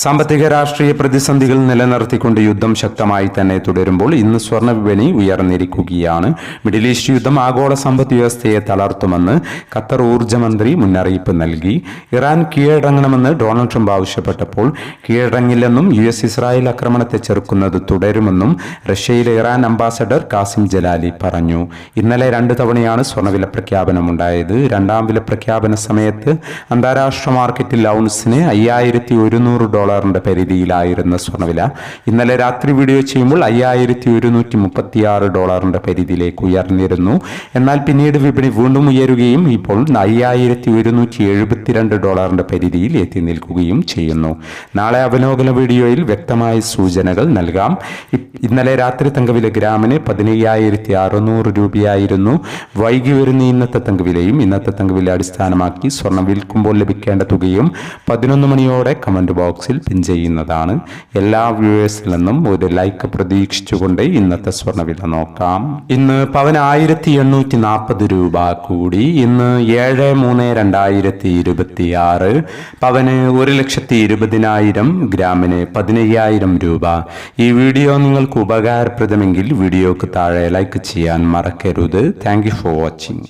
സാമ്പത്തിക രാഷ്ട്രീയ പ്രതിസന്ധികൾ നിലനിർത്തിക്കൊണ്ട് യുദ്ധം ശക്തമായി തന്നെ തുടരുമ്പോൾ ഇന്ന് സ്വർണ്ണ വിപണി ഉയർന്നിരിക്കുകയാണ്. മിഡിൽ ഈസ്റ്റ് യുദ്ധം ആഗോള സമ്പദ് വ്യവസ്ഥയെ തളർത്തുമെന്ന് ഖത്തർ ഊർജ്ജ മന്ത്രി മുന്നറിയിപ്പ് നൽകി. ഇറാൻ കീഴടങ്ങണമെന്ന് ഡൊണാൾഡ് ട്രംപ് ആവശ്യപ്പെട്ടപ്പോൾ കീഴടങ്ങില്ലെന്നും ഇസ്രായേൽ ആക്രമണത്തെ ചെറുക്കുന്നത് തുടരുമെന്നും റഷ്യയിലെ ഇറാൻ അംബാസഡർ കാസിം ജലാലി പറഞ്ഞു. ഇന്നലെ 2 തവണയാണ് സ്വർണ്ണവില പ്രഖ്യാപനമുണ്ടായത്. രണ്ടാം വില പ്രഖ്യാപന സമയത്ത് അന്താരാഷ്ട്ര മാർക്കറ്റിൽ ഔൺസിന് $5100 പരിധിയിലായിരുന്ന സ്വർണ്ണവില ഇന്നലെ രാത്രി വീഡിയോ ചെയ്യുമ്പോൾ $5136 പരിധിയിലേക്ക് ഉയർന്നിരുന്നു. എന്നാൽ പിന്നീട് വിപണി വീണ്ടും ഉയരുകയും ഇപ്പോൾ $5172 പരിധിയിൽ എത്തി നിൽക്കുകയും ചെയ്യുന്നു. നാളെ അവലോകന വീഡിയോയിൽ വ്യക്തമായ സൂചനകൾ നൽകാം. ഇന്നലെ രാത്രി തങ്കവില ഗ്രാമിന് 15600 രൂപയായിരുന്നു. വൈകി വരുന്ന ഇന്നത്തെ തങ്കവിലയും ഇന്നത്തെ തങ്കവില അടിസ്ഥാനമാക്കി സ്വർണം വിൽക്കുമ്പോൾ ലഭിക്കേണ്ട തുകയും 11 മണിയോടെ കമന്റ് ബോക്സിൽ പിൻ ചെയ്യുന്നതാണ്. എല്ലാ വ്യൂവേഴ്സിൽ നിന്നും ഒരു ലൈക്ക് പ്രതീക്ഷിച്ചുകൊണ്ട് ഇന്നത്തെ സ്വർണ്ണവില നോക്കാം. ഇന്ന് പവന് 1840 രൂപ കൂടി. ഇന്ന് 7/3/2026 പവന് 1,20,000, ഗ്രാമിന് 15,000 രൂപ. ഈ വീഡിയോ നിങ്ങൾക്ക് ഉപകാരപ്രദമെങ്കിൽ വീഡിയോക്ക് താഴെ ലൈക്ക് ചെയ്യാൻ മറക്കരുത്. Thank you for watching.